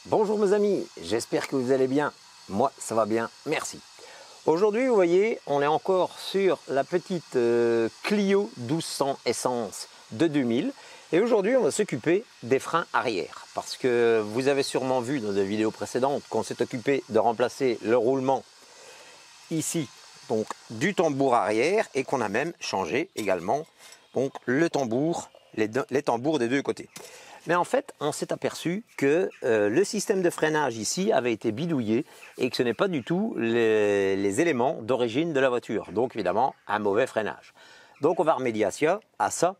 Bonjour mes amis, j'espère que vous allez bien. Moi ça va bien, merci. Aujourd'hui vous voyez, on est encore sur la petite Clio 1200 Essence de 2000. Et aujourd'hui on va s'occuper des freins arrière. Parce que vous avez sûrement vu dans des vidéos précédentes qu'on s'est occupé de remplacer le roulement ici, donc du tambour arrière, et qu'on a même changé également donc le tambour, les tambours des deux côtés. Mais en fait, on s'est aperçu que le système de freinage ici avait été bidouillé et que ce n'est pas du tout les éléments d'origine de la voiture. Donc évidemment, un mauvais freinage. Donc on va remédier à ça,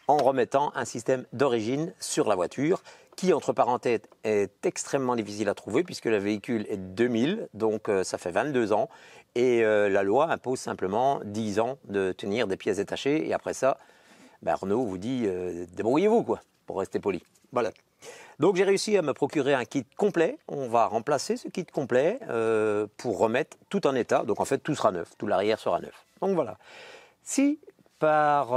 en remettant un système d'origine sur la voiture qui, entre parenthèses, est extrêmement difficile à trouver puisque le véhicule est de 2000, donc ça fait 22 ans. Et la loi impose simplement 10 ans de tenir des pièces détachées. Et après ça, ben Renault vous dit débrouillez-vous quoi, pour rester poli. Voilà. Donc j'ai réussi à me procurer un kit complet. On va remplacer ce kit complet pour remettre tout en état. Donc en fait tout sera neuf, tout l'arrière sera neuf. Donc voilà. Si par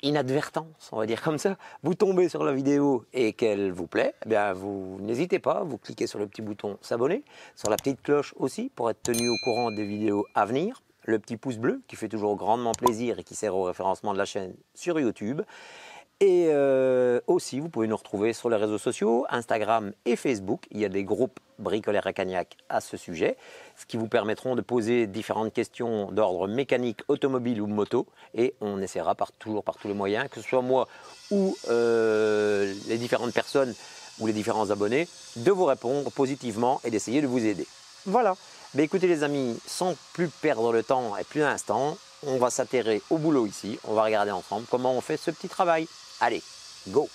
inadvertance, on va dire comme ça, vous tombez sur la vidéo et qu'elle vous plaît, eh bien vous n'hésitez pas, vous cliquez sur le petit bouton s'abonner, sur la petite cloche aussi pour être tenu au courant des vidéos à venir, le petit pouce bleu qui fait toujours grandement plaisir et qui sert au référencement de la chaîne sur YouTube. Et aussi, vous pouvez nous retrouver sur les réseaux sociaux, Instagram et Facebook. Il y a des groupes Bricoleurs et Cagnac à ce sujet, ce qui vous permettront de poser différentes questions d'ordre mécanique, automobile ou moto. Et on essaiera toujours par tous les moyens, que ce soit moi ou les différentes personnes ou les différents abonnés, de vous répondre positivement et d'essayer de vous aider. Voilà. Mais écoutez les amis, sans plus perdre le temps et plus d'instant, on va s'atterrer au boulot ici. On va regarder ensemble comment on fait ce petit travail. Allez, go!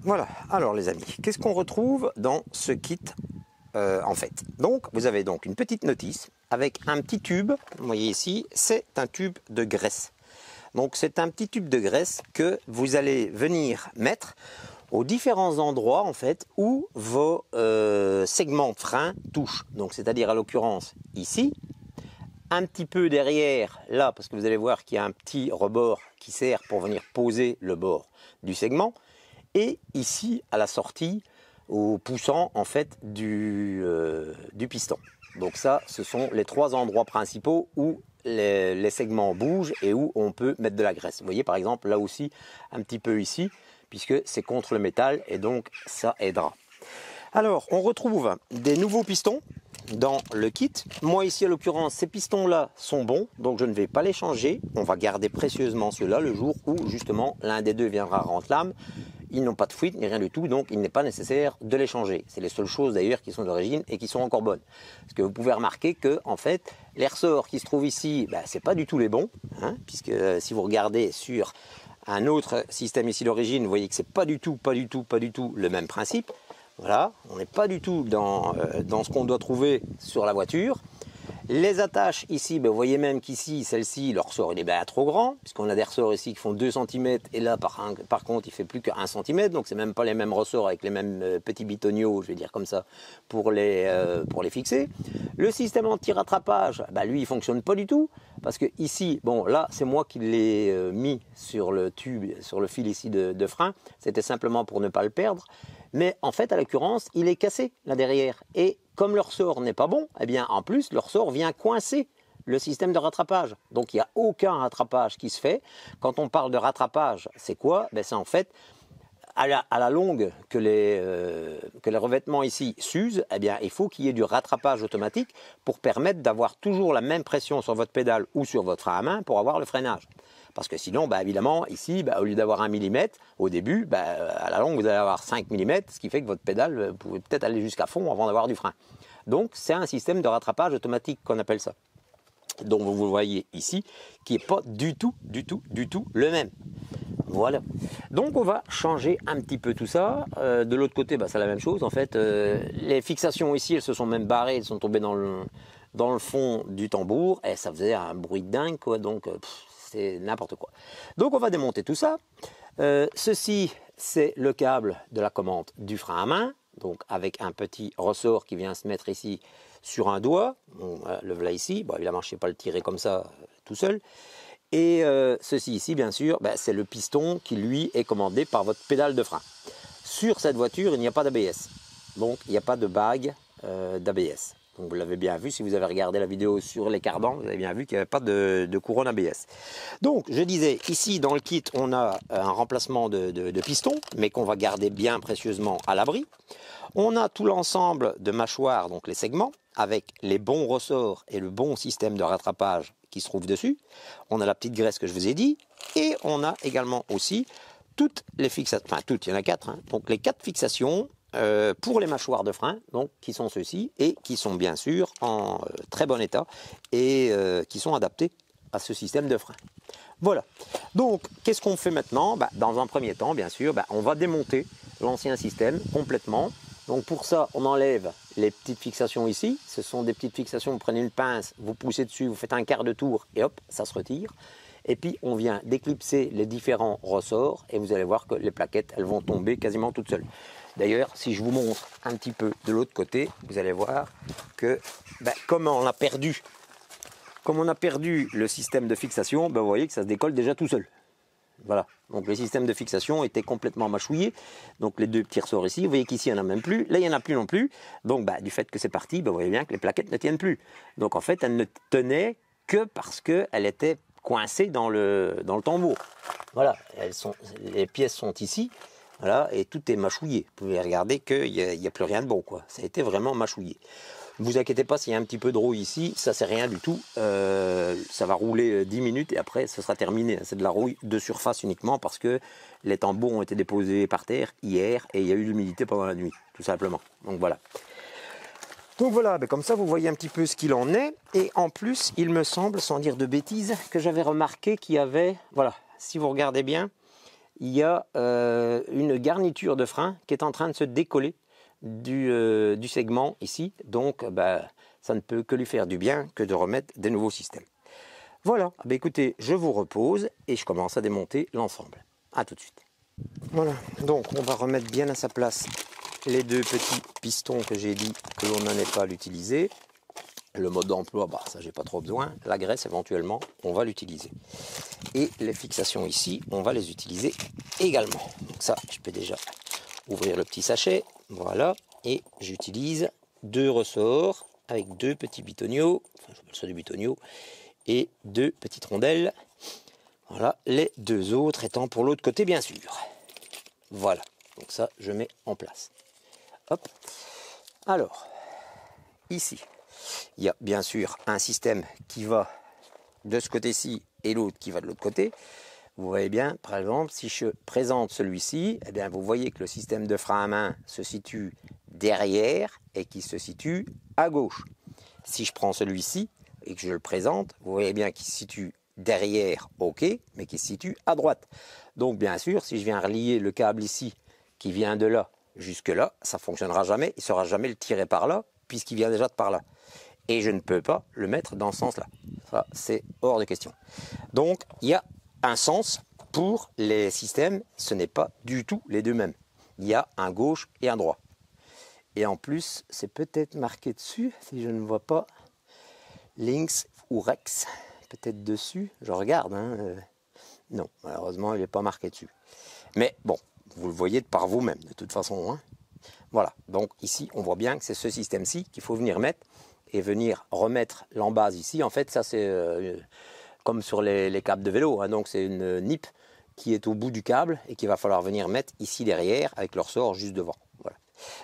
Voilà, alors les amis, qu'est-ce qu'on retrouve dans ce kit en fait? Donc, vous avez donc une petite notice avec un petit tube, vous voyez ici, c'est un tube de graisse. Donc, c'est un petit tube de graisse que vous allez venir mettre aux différents endroits en fait où vos segments de frein touchent. Donc, c'est-à-dire à l'occurrence ici, un petit peu derrière là, parce que vous allez voir qu'il y a un petit rebord qui sert pour venir poser le bord du segment. Et ici, à la sortie, au poussant en fait du piston. Donc ça, ce sont les trois endroits principaux où les segments bougent et où on peut mettre de la graisse. Vous voyez par exemple là aussi, un petit peu ici, puisque c'est contre le métal et donc ça aidera. Alors, on retrouve des nouveaux pistons dans le kit. Moi ici, à l'occurrence, ces pistons-là sont bons, donc je ne vais pas les changer. On va garder précieusement ceux-là le jour où justement l'un des deux viendra rendre l'âme. Ils n'ont pas de fuite ni rien du tout, donc il n'est pas nécessaire de les changer. C'est les seules choses d'ailleurs qui sont d'origine et qui sont encore bonnes. Parce que vous pouvez remarquer que en fait, les ressorts qui se trouvent ici, c'est pas du tout les bons, hein, puisque si vous regardez sur un autre système ici d'origine, vous voyez que c'est pas du tout le même principe. Voilà, on n'est pas du tout dans ce qu'on doit trouver sur la voiture. Les attaches ici, vous voyez même qu'ici, celle-ci, le ressort il est trop grand, puisqu'on a des ressorts ici qui font 2 cm, et là par contre il fait plus que 1 cm, donc c'est même pas les mêmes ressorts avec les mêmes petits bitoniaux, je vais dire comme ça, pour les fixer. Le système anti-rattrapage, lui il fonctionne pas du tout, parce que ici, bon là c'est moi qui l'ai mis sur le tube, sur le fil ici de frein, c'était simplement pour ne pas le perdre. Mais en fait, à l'occurrence, il est cassé là derrière. Et comme le ressort n'est pas bon, eh bien en plus, le ressort vient coincer le système de rattrapage. Donc il n'y a aucun rattrapage qui se fait. Quand on parle de rattrapage, c'est quoi? C'est en fait, à la longue que les revêtements ici s'usent, eh bien il faut qu'il y ait du rattrapage automatique pour permettre d'avoir toujours la même pression sur votre pédale ou sur votre frein à main pour avoir le freinage. Parce que sinon, évidemment, ici, au lieu d'avoir 1 mm, au début, à la longue, vous allez avoir 5 mm, ce qui fait que votre pédale, vous pouvez peut-être aller jusqu'à fond avant d'avoir du frein. Donc, c'est un système de rattrapage automatique qu'on appelle ça. Donc, vous le voyez ici, qui n'est pas du tout le même. Voilà. Donc, on va changer un petit peu tout ça. De l'autre côté, c'est la même chose. En fait, les fixations ici, elles se sont même barrées, elles sont tombées dans le fond du tambour et ça faisait un bruit de dingue, quoi. Donc, c'est n'importe quoi. Donc on va démonter tout ça. Ceci, c'est le câble de la commande du frein à main, donc avec un petit ressort qui vient se mettre ici sur un doigt. Bon, le voilà ici. Bon, évidemment, je ne sais pas le tirer comme ça tout seul. Et ceci ici, bien sûr, c'est le piston qui, lui, est commandé par votre pédale de frein. Sur cette voiture, il n'y a pas d'ABS. Donc, il n'y a pas de bague d'ABS. Donc, vous l'avez bien vu, si vous avez regardé la vidéo sur les cardans, vous avez bien vu qu'il n'y avait pas de couronne ABS. Donc, je disais, ici, dans le kit, on a un remplacement de piston, mais qu'on va garder bien précieusement à l'abri. On a tout l'ensemble de mâchoires, donc les segments, avec les bons ressorts et le bon système de rattrapage qui se trouve dessus. On a la petite graisse que je vous ai dit, et on a également aussi toutes les fixations, enfin toutes, il y en a 4, hein, donc les 4 fixations pour les mâchoires de frein, donc qui sont ceux-ci, et qui sont bien sûr en très bon état, et qui sont adaptés à ce système de frein. Voilà, donc qu'est-ce qu'on fait maintenant? Dans un premier temps, bien sûr, on va démonter l'ancien système complètement. Donc pour ça, on enlève les petites fixations ici. Ce sont des petites fixations, vous prenez une pince, vous poussez dessus, vous faites un quart de tour et hop, ça se retire. Et puis on vient déclipser les différents ressorts et vous allez voir que les plaquettes, elles vont tomber quasiment toutes seules. D'ailleurs, si je vous montre un petit peu de l'autre côté, vous allez voir que comme on a perdu le système de fixation, vous voyez que ça se décolle déjà tout seul. Voilà, donc le système de fixation était complètement mâchouillé. Donc les deux petits ressorts ici, vous voyez qu'ici il n'y en a même plus, là il n'y en a plus non plus. Donc du fait que c'est parti, vous voyez bien que les plaquettes ne tiennent plus. Donc en fait, elles ne tenaient que parce qu'elles étaient coincées dans le tambour. Voilà, les pièces sont ici, voilà, et tout est mâchouillé. Vous pouvez regarder qu'il n'y a plus rien de bon, quoi. Ça a été vraiment mâchouillé. Ne vous inquiétez pas s'il y a un petit peu de rouille ici, ça c'est rien du tout, ça va rouler 10 minutes et après ce sera terminé. C'est de la rouille de surface uniquement parce que les tambours ont été déposés par terre hier et il y a eu de l'humidité pendant la nuit, tout simplement. Donc voilà. Donc voilà, comme ça vous voyez un petit peu ce qu'il en est. Et en plus, il me semble, sans dire de bêtises, que j'avais remarqué qu'il y avait, voilà, si vous regardez bien, il y a une garniture de frein qui est en train de se décoller du segment ici, donc ça ne peut que lui faire du bien que de remettre des nouveaux systèmes. Voilà, écoutez, je vous repose et je commence à démonter l'ensemble. A tout de suite. Voilà, donc on va remettre bien à sa place les deux petits pistons que j'ai dit que l'on n'en est pas à l'utiliser. Le mode d'emploi, ça j'ai pas trop besoin. La graisse éventuellement, on va l'utiliser. Et les fixations ici, on va les utiliser également. Donc ça, je peux déjà ouvrir le petit sachet. Voilà, et j'utilise 2 ressorts avec 2 petits bitonniaux, enfin j'appelle ça des bitonniaux, et 2 petites rondelles. Voilà, les 2 autres étant pour l'autre côté bien sûr. Voilà, donc ça je mets en place. Hop. Alors, ici, il y a bien sûr un système qui va de ce côté-ci et l'autre qui va de l'autre côté. Vous voyez bien, par exemple, si je présente celui-ci, eh bien, vous voyez que le système de frein à main se situe derrière et qui se situe à gauche. Si je prends celui-ci et que je le présente, vous voyez bien qu'il se situe derrière, ok, mais qui se situe à droite. Donc bien sûr, si je viens relier le câble ici, qui vient de là jusque là, ça ne fonctionnera jamais, il ne sera jamais le tirer par là, puisqu'il vient déjà de par là. Et je ne peux pas le mettre dans ce sens-là. Ça, c'est hors de question. Donc, il y a un sens pour les systèmes, ce n'est pas du tout les deux mêmes. Il y a un gauche et un droit. Et en plus, c'est peut-être marqué dessus, si je ne vois pas, Lynx ou Rex, peut-être dessus, je regarde. Non, malheureusement, il n'est pas marqué dessus. Mais bon, vous le voyez de par vous-même, de toute façon. Voilà, donc ici, on voit bien que c'est ce système-ci qu'il faut venir mettre et venir remettre l'embase ici. En fait, ça c'est comme sur les câbles de vélo, donc c'est une nippe qui est au bout du câble et qu'il va falloir venir mettre ici derrière avec le ressort juste devant. Voilà.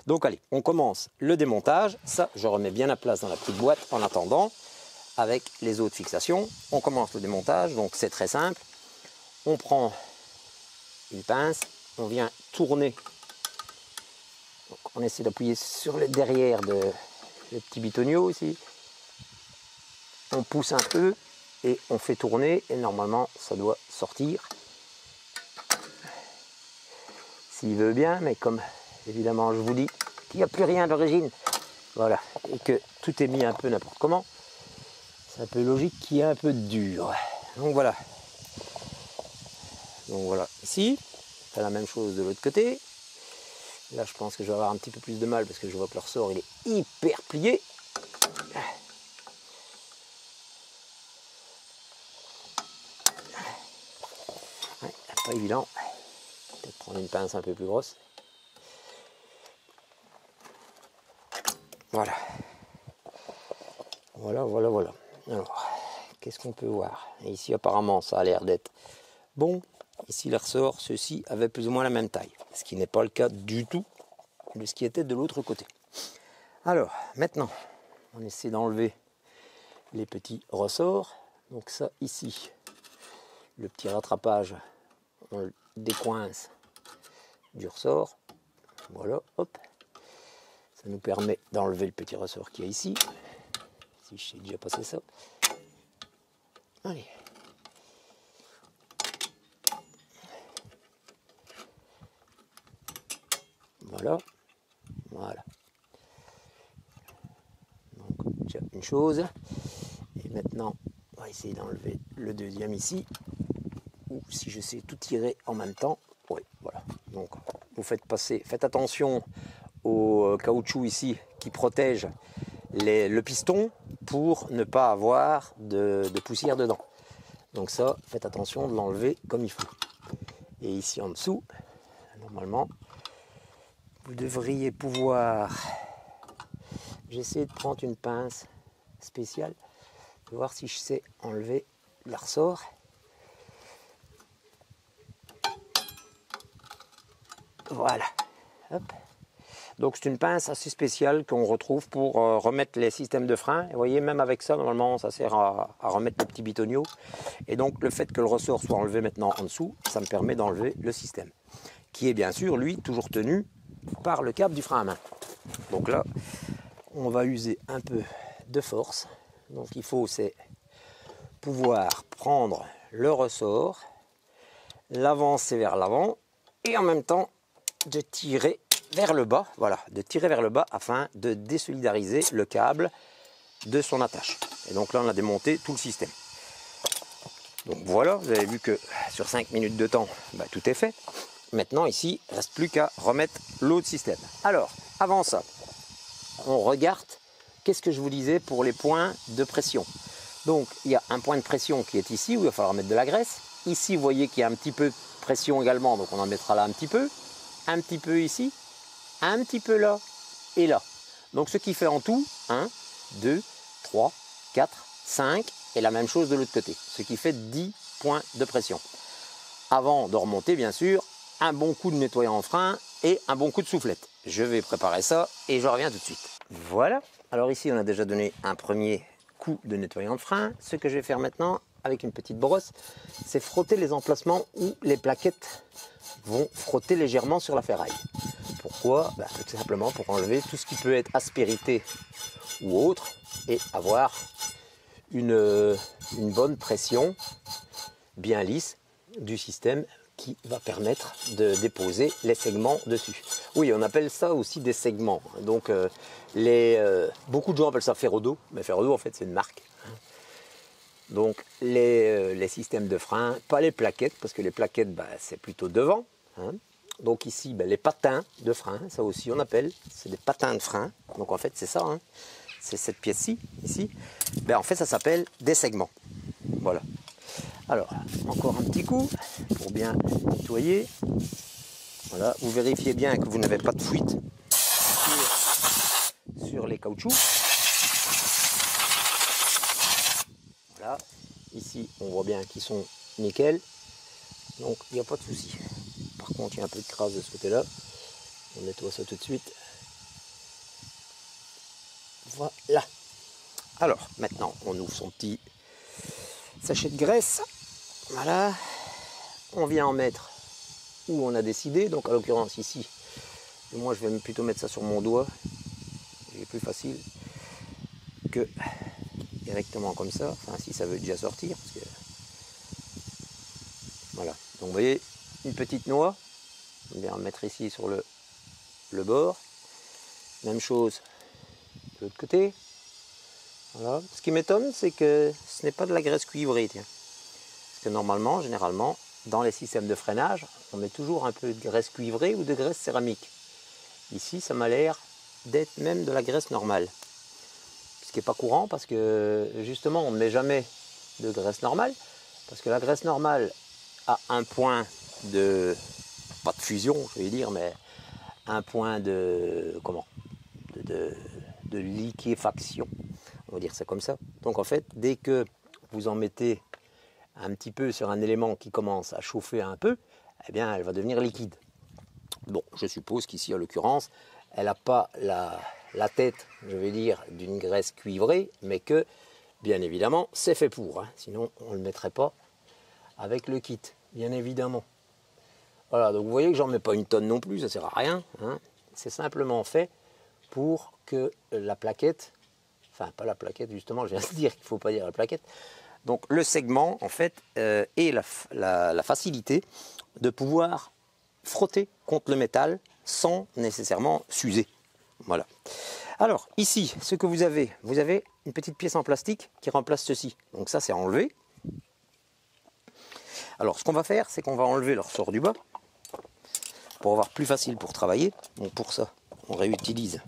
Donc allez, on commence le démontage. Ça, je remets bien la place dans la petite boîte en attendant avec les autres fixations. On commence le démontage, donc c'est très simple. On prend une pince, on vient tourner. Donc, on essaie d'appuyer sur le derrière des petits bitonniaux ici. On pousse un peu et on fait tourner et normalement ça doit sortir. S'il veut bien, mais comme évidemment je vous dis qu'il n'y a plus rien d'origine, voilà, et que tout est mis un peu n'importe comment, c'est un peu logique qu'il y ait un peu de dur. Donc voilà, Donc voilà, ici, on fait la même chose de l'autre côté. Là, je pense que je vais avoir un petit peu plus de mal parce que je vois que le ressort, il est hyper plié. Ouais, pas évident. Peut-être prendre une pince un peu plus grosse. Voilà. Voilà. Alors, qu'est-ce qu'on peut voir? Et ici, apparemment, ça a l'air d'être bon. Ici, les ressorts, ceux-ci avaient plus ou moins la même taille. Ce qui n'est pas le cas du tout de ce qui était de l'autre côté. Alors, maintenant, on essaie d'enlever les petits ressorts. Donc ça, ici, le petit rattrapage, on le décoince du ressort. Voilà, hop. Ça nous permet d'enlever le petit ressort qui est ici. Si je sais déjà passer ça. Allez. Voilà. Donc, déjà une chose. Et maintenant, on va essayer d'enlever le deuxième ici. Ou si je sais tout tirer en même temps. Oui, voilà. Donc, vous faites attention au caoutchouc ici qui protège le piston pour ne pas avoir de poussière dedans. Donc ça, faites attention de l'enlever comme il faut. Et ici en dessous, normalement, vous devriez pouvoir... J'essaie de prendre une pince spéciale pour voir si je sais enlever le ressort. Voilà. Hop. Donc c'est une pince assez spéciale qu'on retrouve pour remettre les systèmes de frein. Et vous voyez, même avec ça, normalement, ça sert à remettre le petit bitonio. Et donc le fait que le ressort soit enlevé maintenant en dessous, ça me permet d'enlever le système. Qui est bien sûr, lui, toujours tenu par le câble du frein à main. Donc là, on va user un peu de force. Donc il faut, c'est pouvoir prendre le ressort, l'avancer vers l'avant et en même temps de tirer vers le bas, voilà, de tirer vers le bas afin de désolidariser le câble de son attache. Et donc là, on a démonté tout le système. Donc voilà, vous avez vu que sur 5 minutes de temps, tout est fait. Maintenant, ici, il ne reste plus qu'à remettre l'autre système. Alors, avant ça, on regarde, qu'est-ce que je vous disais pour les points de pression. Donc, il y a un point de pression qui est ici, où il va falloir mettre de la graisse. Ici, vous voyez qu'il y a un petit peu de pression également, donc on en mettra là un petit peu ici, un petit peu là et là. Donc ce qui fait en tout 1, 2, 3, 4, 5 et la même chose de l'autre côté. Ce qui fait 10 points de pression. Avant de remonter, bien sûr, un bon coup de nettoyant en frein et un bon coup de soufflette. Je vais préparer ça et je reviens tout de suite. Voilà. Alors ici, on a déjà donné un premier coup de nettoyant de frein. Ce que je vais faire maintenant avec une petite brosse, c'est frotter les emplacements où les plaquettes vont frotter légèrement sur la ferraille. Pourquoi? Tout simplement pour enlever tout ce qui peut être aspérité ou autre et avoir une bonne pression bien lisse du système qui va permettre de déposer les segments dessus. Oui, on appelle ça aussi des segments. Donc beaucoup de gens appellent ça Ferrodo, mais Ferrodo en fait c'est une marque. Donc les systèmes de frein, pas les plaquettes, parce que les plaquettes c'est plutôt devant. Donc ici, les patins de frein, ça aussi on appelle, c'est des patins de frein. Donc en fait c'est ça, c'est cette pièce-ci, ici. En fait ça s'appelle des segments. Voilà. Alors, encore un petit coup pour bien nettoyer. Voilà, vous vérifiez bien que vous n'avez pas de fuite sur les caoutchoucs. Voilà, ici on voit bien qu'ils sont nickel, donc il n'y a pas de souci. Par contre, il y a un peu de crasse de ce côté-là. On nettoie ça tout de suite. Voilà. Alors, maintenant, on ouvre son petit sachet de graisse. Voilà. On vient en mettre où on a décidé. Donc, à l'occurrence, ici, moi, je vais plutôt mettre ça sur mon doigt. C'est plus facile que directement comme ça. Enfin, si ça veut déjà sortir. Parce que... Voilà. Donc, vous voyez, une petite noix. On vient en mettre ici sur le bord. Même chose de l'autre côté. Voilà. Ce qui m'étonne, c'est que ce n'est pas de la graisse cuivrée. Tiens. Parce que normalement, généralement, dans les systèmes de freinage, on met toujours un peu de graisse cuivrée ou de graisse céramique. Ici, ça m'a l'air d'être même de la graisse normale. Ce qui n'est pas courant parce que justement, on ne met jamais de graisse normale. Parce que la graisse normale a un point de, pas de fusion, je vais dire, mais un point de, comment, de liquéfaction. On va dire ça comme ça. Donc en fait, dès que vous en mettez un petit peu sur un élément qui commence à chauffer un peu, eh bien, elle va devenir liquide. Bon, je suppose qu'ici, en l'occurrence, elle n'a pas la tête, je vais dire, d'une graisse cuivrée, mais que, bien évidemment, c'est fait pour. Hein. Sinon, on ne le mettrait pas avec le kit, bien évidemment. Voilà, donc vous voyez que j'en mets pas une tonne non plus, ça ne sert à rien. Hein. C'est simplement fait pour que la plaquette, enfin, pas la plaquette, justement, je viens de dire qu'il ne faut pas dire la plaquette. Donc, le segment, en fait, ait la facilité de pouvoir frotter contre le métal sans nécessairement s'user. Voilà. Alors ici, ce que vous avez une petite pièce en plastique qui remplace ceci. Donc ça, c'est enlevé. Alors ce qu'on va faire, c'est qu'on va enlever le ressort du bas pour avoir plus facile pour travailler. Donc pour ça, on réutilise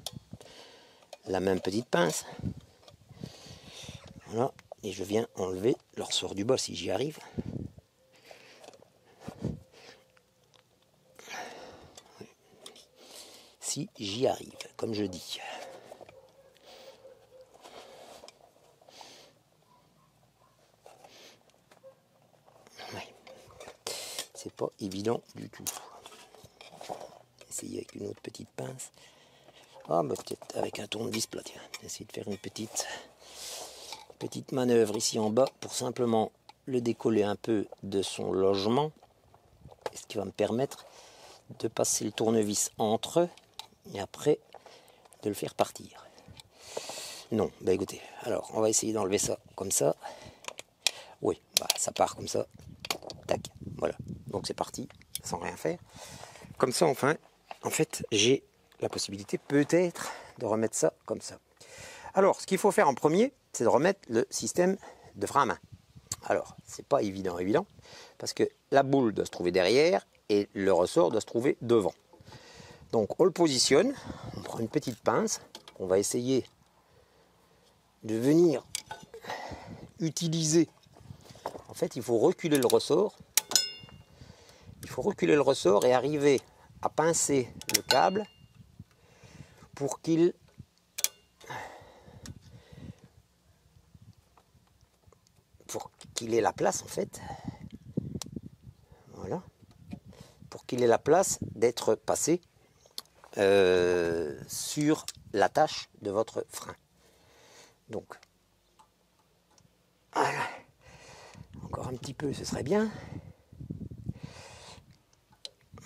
la même petite pince. Voilà. Et je viens enlever le ressort du bas si j'y arrive. Si j'y arrive, comme je dis. Ouais. C'est pas évident du tout. Essayer avec une autre petite pince. Ah, bah peut-être avec un tournevis plat, tiens. Essayer de faire une petite manœuvre ici en bas pour simplement le décoller un peu de son logement. Ce qui va me permettre de passer le tournevis entre eux. Et après, de le faire partir. Non, bah écoutez, alors on va essayer d'enlever ça comme ça. Oui, bah ça part comme ça. Tac, voilà. Donc c'est parti, sans rien faire. Comme ça, enfin, en fait, j'ai la possibilité peut-être de remettre ça comme ça. Alors, ce qu'il faut faire en premier, c'est de remettre le système de frein à main. Alors, c'est pas évident, parce que la boule doit se trouver derrière et le ressort doit se trouver devant. Donc on le positionne, on prend une petite pince, on va essayer de venir utiliser. En fait, il faut reculer le ressort. Il faut reculer le ressort et arriver à pincer le câble pour qu'il ait la place en fait. Voilà. Pour qu'il ait la place d'être passé sur l'attache de votre frein. Donc, voilà. Encore un petit peu, ce serait bien.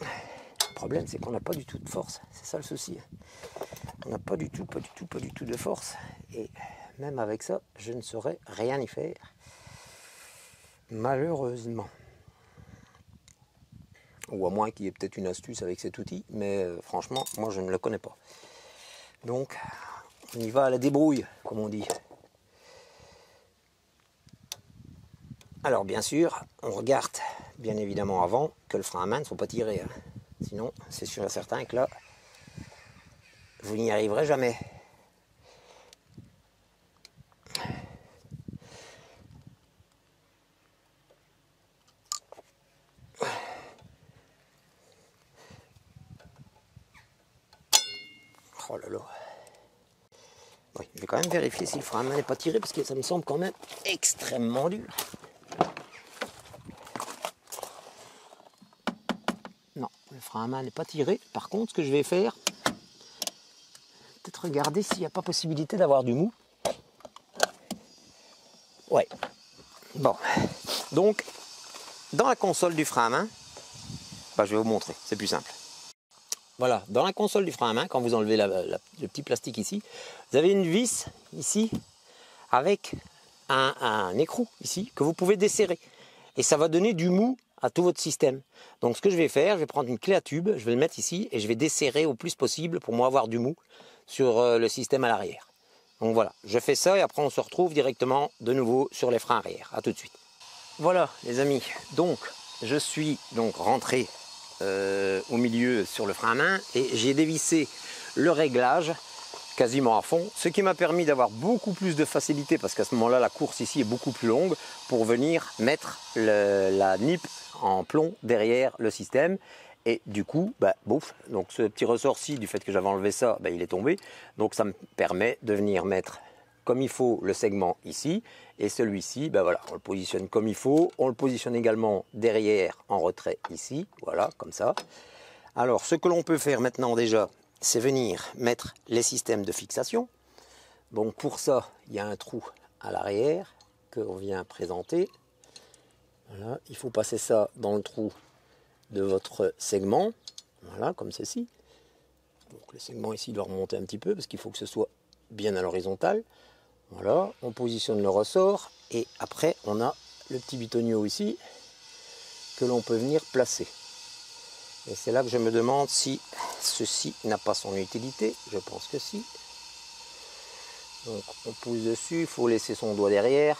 Le problème, c'est qu'on n'a pas du tout de force. C'est ça le souci. On n'a pas du tout de force. Et même avec ça, je ne saurais rien y faire. Malheureusement. Ou à moins qu'il y ait peut-être une astuce avec cet outil, mais franchement, moi je ne le connais pas. Donc, on y va à la débrouille, comme on dit. Alors bien sûr, on regarde bien évidemment avant que le frein à main ne soit pas tiré. Hein. Sinon, c'est sûr et certain que là, vous n'y arriverez jamais. Oh là là. Oui, je vais quand même vérifier si le frein à main n'est pas tiré parce que ça me semble quand même extrêmement dur. Non, le frein à main n'est pas tiré. Par contre, ce que je vais faire, peut-être regarder s'il n'y a pas possibilité d'avoir du mou. Ouais. Bon. Donc, dans la console du frein à main, bah, je vais vous montrer, c'est plus simple. Voilà, dans la console du frein à main, quand vous enlevez le petit plastique ici, vous avez une vis ici avec un écrou ici que vous pouvez desserrer. Et ça va donner du mou à tout votre système. Donc ce que je vais faire, je vais prendre une clé à tube, je vais le mettre ici et je vais desserrer au plus possible pour moi avoir du mou sur le système à l'arrière. Donc voilà, je fais ça et après on se retrouve directement de nouveau sur les freins arrière. A tout de suite. Voilà les amis, donc je suis donc rentré au milieu sur le frein à main et j'ai dévissé le réglage quasiment à fond, ce qui m'a permis d'avoir beaucoup plus de facilité parce qu'à ce moment-là la course ici est beaucoup plus longue pour venir mettre la nippe en plomb derrière le système. Et du coup, bouf, donc ce petit ressort-ci, du fait que j'avais enlevé ça, il est tombé. Donc ça me permet de venir mettre comme il faut le segment ici. Et celui-ci, voilà, on le positionne comme il faut. On le positionne également derrière en retrait ici, voilà, comme ça. Alors, ce que l'on peut faire maintenant déjà, c'est venir mettre les systèmes de fixation. Donc pour ça, il y a un trou à l'arrière qu'on vient présenter. Voilà, il faut passer ça dans le trou de votre segment, voilà, comme ceci. Donc le segment ici doit remonter un petit peu parce qu'il faut que ce soit bien à l'horizontale. Voilà, on positionne le ressort et après on a le petit bitonio ici que l'on peut venir placer. Et c'est là que je me demande si ceci n'a pas son utilité. Je pense que si. Donc on pousse dessus, il faut laisser son doigt derrière.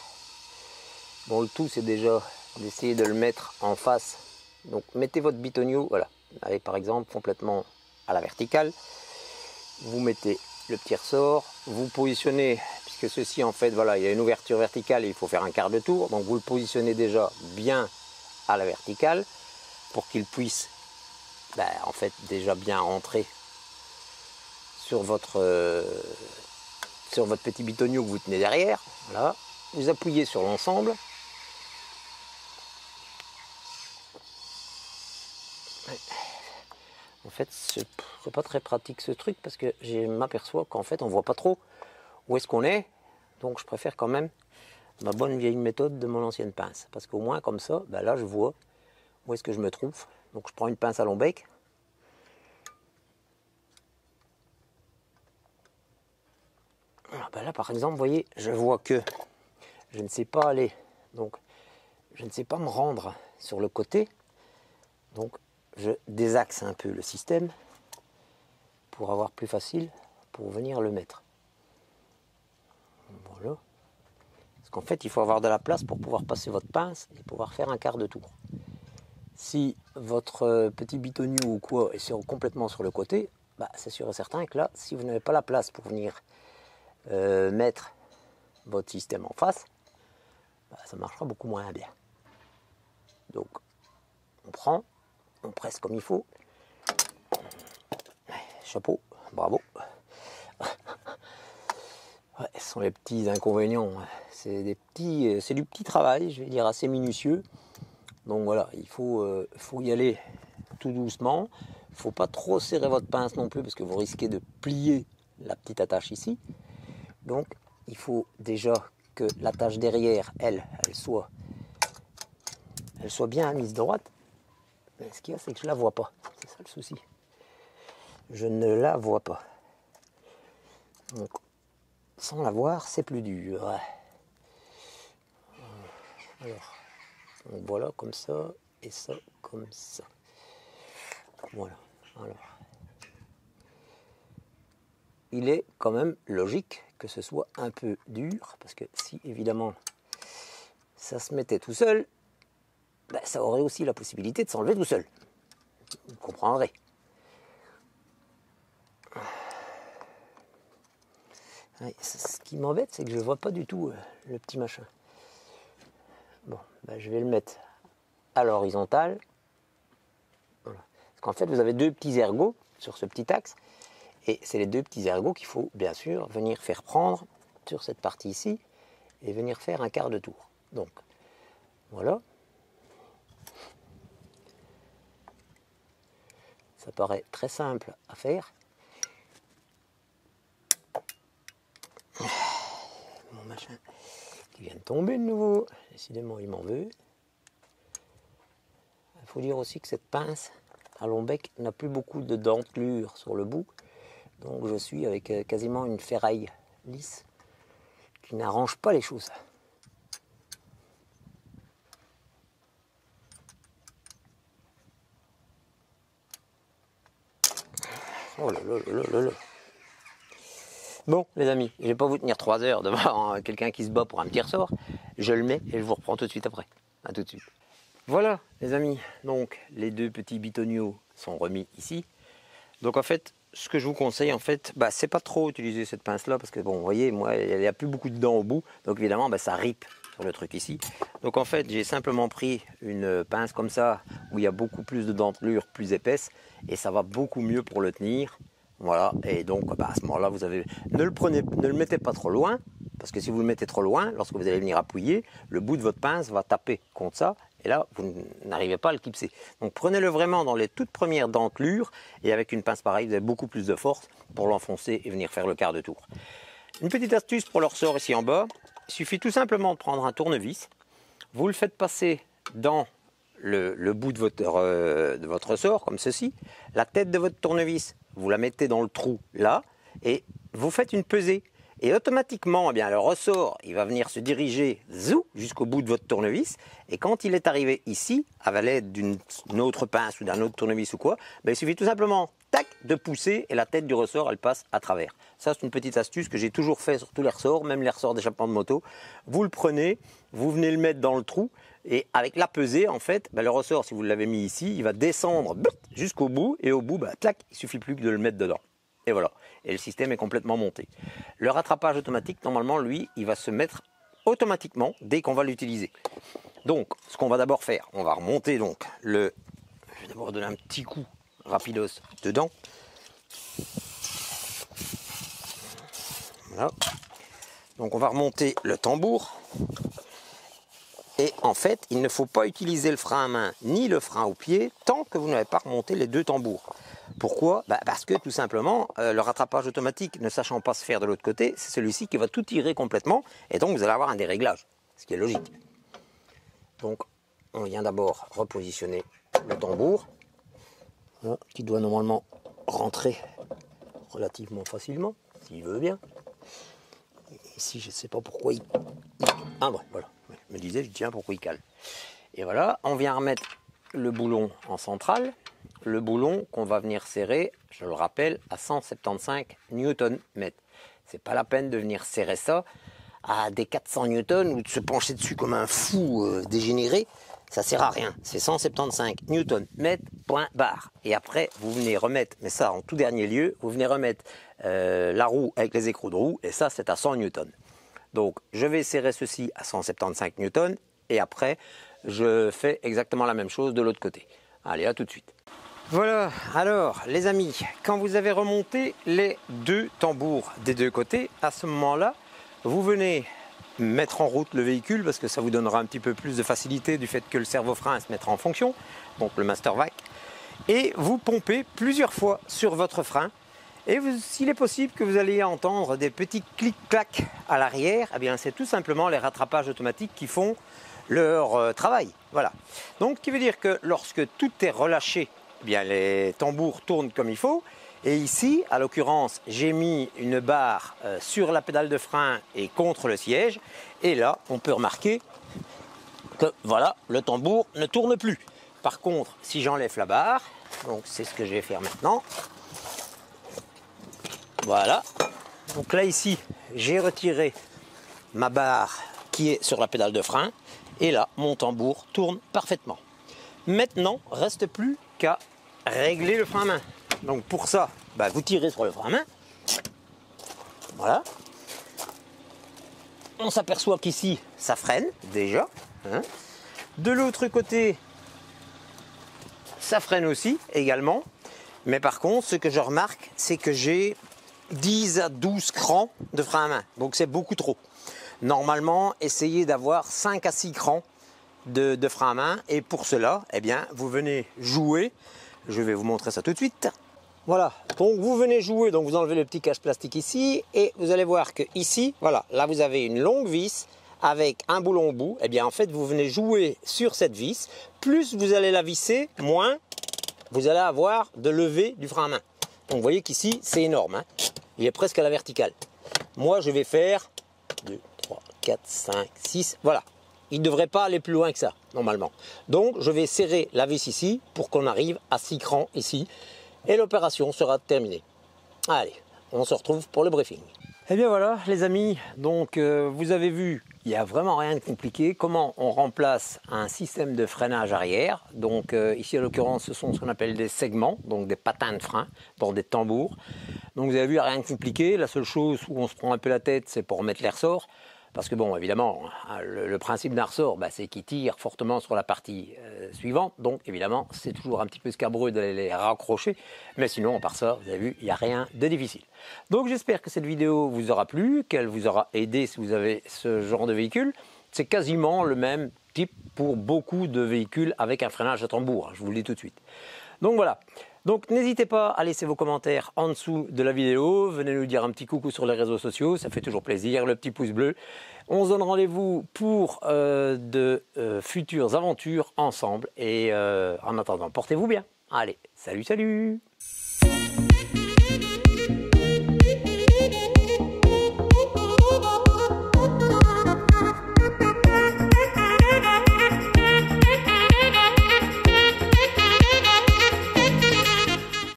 Bon, le tout c'est déjà d'essayer de le mettre en face. Donc mettez votre bitonio, voilà, avec par exemple complètement à la verticale. Vous mettez le petit ressort, vous positionnez, puisque ceci en fait, voilà, il y a une ouverture verticale et il faut faire un quart de tour. Donc vous le positionnez déjà bien à la verticale pour qu'il puisse en fait déjà bien rentrer sur votre petit bitonio que vous tenez derrière. Voilà. Vous appuyez sur l'ensemble. En fait, c'est pas très pratique ce truc parce que je m'aperçois qu'en fait on voit pas trop où est-ce qu'on est. Donc je préfère quand même ma bonne vieille méthode de mon ancienne pince. Parce qu'au moins comme ça, là je vois où est-ce que je me trouve. Donc je prends une pince à long bec. Là par exemple, vous voyez, je vois que je ne sais pas aller. Donc je ne sais pas me rendre sur le côté. Donc je désaxe un peu le système pour avoir plus facile pour venir le mettre. Voilà. Parce qu'en fait, il faut avoir de la place pour pouvoir passer votre pince et pouvoir faire un quart de tour. Si votre petit bitonio ou quoi est complètement sur le côté, c'est sûr et certain que là, si vous n'avez pas la place pour venir mettre votre système en face, ça marchera beaucoup moins bien. Donc, on prend, on presse comme il faut. Chapeau, bravo. Ouais, ce sont les petits inconvénients. C'est du petit travail, je vais dire assez minutieux. Donc voilà, il faut y aller tout doucement. Il ne faut pas trop serrer votre pince non plus parce que vous risquez de plier la petite attache ici. Donc il faut déjà que l'attache derrière, elle soit bien mise droite. Mais ce qu'il y a, c'est que je ne la vois pas. C'est ça le souci. Je ne la vois pas. Donc, sans la voir, c'est plus dur. Alors, donc voilà, comme ça, et ça, comme ça. Voilà. Alors, il est quand même logique que ce soit un peu dur, parce que si, évidemment, ça se mettait tout seul, ça aurait aussi la possibilité de s'enlever tout seul. Vous comprendrez. Ce qui m'embête, c'est que je ne vois pas du tout le petit machin. Bon, je vais le mettre à l'horizontale. Voilà. Parce qu'en fait, vous avez deux petits ergots sur ce petit axe. Et c'est les deux petits ergots qu'il faut, bien sûr, venir faire prendre sur cette partie ici et venir faire un quart de tour. Donc, voilà. Ça paraît très simple à faire. Mon machin qui vient de tomber de nouveau. Décidément, il m'en veut. Il faut dire aussi que cette pince à long bec n'a plus beaucoup de dentelure sur le bout. Donc je suis avec quasiment une ferraille lisse qui n'arrange pas les choses. Oh là là là là là. Bon les amis, je ne vais pas vous tenir 3 heures devant quelqu'un qui se bat pour un petit ressort. Je le mets et je vous reprends tout de suite après. A tout de suite. Voilà les amis, donc les deux petits bitonniaux sont remis ici. Donc en fait, ce que je vous conseille en fait, c'est pas trop utiliser cette pince là parce que bon, vous voyez, moi il n'y a plus beaucoup de dents au bout, donc évidemment ça ripe sur le truc ici. Donc en fait, j'ai simplement pris une pince comme ça où il y a beaucoup plus de dentelure, plus épaisse, et ça va beaucoup mieux pour le tenir. Voilà, et donc à ce moment-là, vous avez, ne le mettez pas trop loin, parce que si vous le mettez trop loin, lorsque vous allez venir appuyer, le bout de votre pince va taper contre ça, et là, vous n'arrivez pas à le clipser. Donc prenez-le vraiment dans les toutes premières dentelures, et avec une pince pareille, vous avez beaucoup plus de force pour l'enfoncer et venir faire le quart de tour. Une petite astuce pour le ressort ici en bas, il suffit tout simplement de prendre un tournevis, vous le faites passer dans le bout de votre ressort, comme ceci, la tête de votre tournevis, vous la mettez dans le trou là, et vous faites une pesée. Et automatiquement, le ressort, il va venir se diriger jusqu'au bout de votre tournevis. Et quand il est arrivé ici, à l'aide d'une autre pince ou d'un autre tournevis ou quoi, il suffit tout simplement, tac, de pousser et la tête du ressort, elle passe à travers. Ça, c'est une petite astuce que j'ai toujours fait sur tous les ressorts, même les ressorts d'échappement de moto. Vous le prenez, vous venez le mettre dans le trou. Et avec la pesée, en fait, le ressort, si vous l'avez mis ici, il va descendre jusqu'au bout. Et au bout, clac, il suffit plus que de le mettre dedans. Et voilà. Et le système est complètement monté. Le rattrapage automatique, normalement, lui, il va se mettre automatiquement dès qu'on va l'utiliser. Donc, ce qu'on va d'abord faire, on va remonter donc le... Je vais d'abord donner un petit coup rapidos dedans. Voilà. Donc, on va remonter le tambour. Et en fait, il ne faut pas utiliser le frein à main ni le frein au pied tant que vous n'avez pas remonté les deux tambours. Pourquoi? Parce que tout simplement, le rattrapage automatique ne sachant pas se faire de l'autre côté, c'est celui-ci qui va tout tirer complètement et donc vous allez avoir un déréglage, ce qui est logique. Donc on vient d'abord repositionner le tambour, voilà, qui doit normalement rentrer relativement facilement, s'il veut bien. Ici, je ne sais pas pourquoi il... Ah bon, voilà, je me disais, je tiens pourquoi il cale. Et voilà, on vient remettre le boulon en centrale. Le boulon qu'on va venir serrer, je le rappelle, à 175 Nm. C'est pas la peine de venir serrer ça à des 400 Newton ou de se pencher dessus comme un fou dégénéré. Ça sert à rien. C'est 175 Nm, point barre. Et après, vous venez remettre, mais ça en tout dernier lieu, vous venez remettre la roue avec les écrous de roue, et ça c'est à 100 Newton. Donc je vais serrer ceci à 175 Newton, et après je fais exactement la même chose de l'autre côté. Allez, à tout de suite. Voilà, alors les amis, quand vous avez remonté les deux tambours des deux côtés, à ce moment-là, vous venez mettre en route le véhicule parce que ça vous donnera un petit peu plus de facilité du fait que le servo-frein se mettra en fonction, donc le Master Vac, et vous pompez plusieurs fois sur votre frein. Et s'il est possible que vous alliez entendre des petits clics-clacs à l'arrière, c'est tout simplement les rattrapages automatiques qui font leur travail. Voilà. Donc, ce qui veut dire que lorsque tout est relâché, les tambours tournent comme il faut. Et ici, à l'occurrence, j'ai mis une barre sur la pédale de frein et contre le siège. Et là, on peut remarquer que voilà, le tambour ne tourne plus. Par contre, si j'enlève la barre, donc c'est ce que je vais faire maintenant. Voilà. Donc là, ici, j'ai retiré ma barre qui est sur la pédale de frein. Et là, mon tambour tourne parfaitement. Maintenant, reste plus qu'à régler le frein à main. Donc pour ça, vous tirez sur le frein à main. Voilà. On s'aperçoit qu'ici, ça freine déjà. De l'autre côté, ça freine aussi également. Mais par contre, ce que je remarque, c'est que j'ai 10 à 12 crans de frein à main. Donc c'est beaucoup trop. Normalement, essayez d'avoir 5 à 6 crans de frein à main. Et pour cela, vous venez jouer. Je vais vous montrer ça tout de suite. Voilà, donc vous venez jouer, donc vous enlevez le petit cache plastique ici. Et vous allez voir que ici, voilà, là vous avez une longue vis avec un boulon au bout. En fait, vous venez jouer sur cette vis. Plus vous allez la visser, moins vous allez avoir de levée du frein à main. Donc vous voyez qu'ici, c'est énorme. Il est presque à la verticale. Moi, je vais faire 2, 3, 4, 5, 6. Voilà. Il ne devrait pas aller plus loin que ça, normalement. Donc, je vais serrer la vis ici pour qu'on arrive à 6 crans ici. Et l'opération sera terminée. Allez, on se retrouve pour le briefing. Eh bien voilà les amis, donc vous avez vu, il n'y a vraiment rien de compliqué. Comment on remplace un système de freinage arrière. Donc ici en l'occurrence ce sont ce qu'on appelle des segments, donc des patins de frein pour des tambours. Donc vous avez vu, il n'y a rien de compliqué. La seule chose où on se prend un peu la tête, c'est pour mettre les ressorts. Parce que bon, évidemment, le principe d'un ressort, c'est qu'il tire fortement sur la partie suivante. Donc évidemment, c'est toujours un petit peu scabreux d'aller les raccrocher. Mais sinon, à part ça, vous avez vu, il n'y a rien de difficile. Donc j'espère que cette vidéo vous aura plu, qu'elle vous aura aidé si vous avez ce genre de véhicule. C'est quasiment le même type pour beaucoup de véhicules avec un freinage à tambour, je vous le dis tout de suite. Donc voilà. Donc n'hésitez pas à laisser vos commentaires en dessous de la vidéo, venez nous dire un petit coucou sur les réseaux sociaux, ça fait toujours plaisir, le petit pouce bleu. On se donne rendez-vous pour de futures aventures ensemble et en attendant, portez-vous bien. Allez, salut, salut!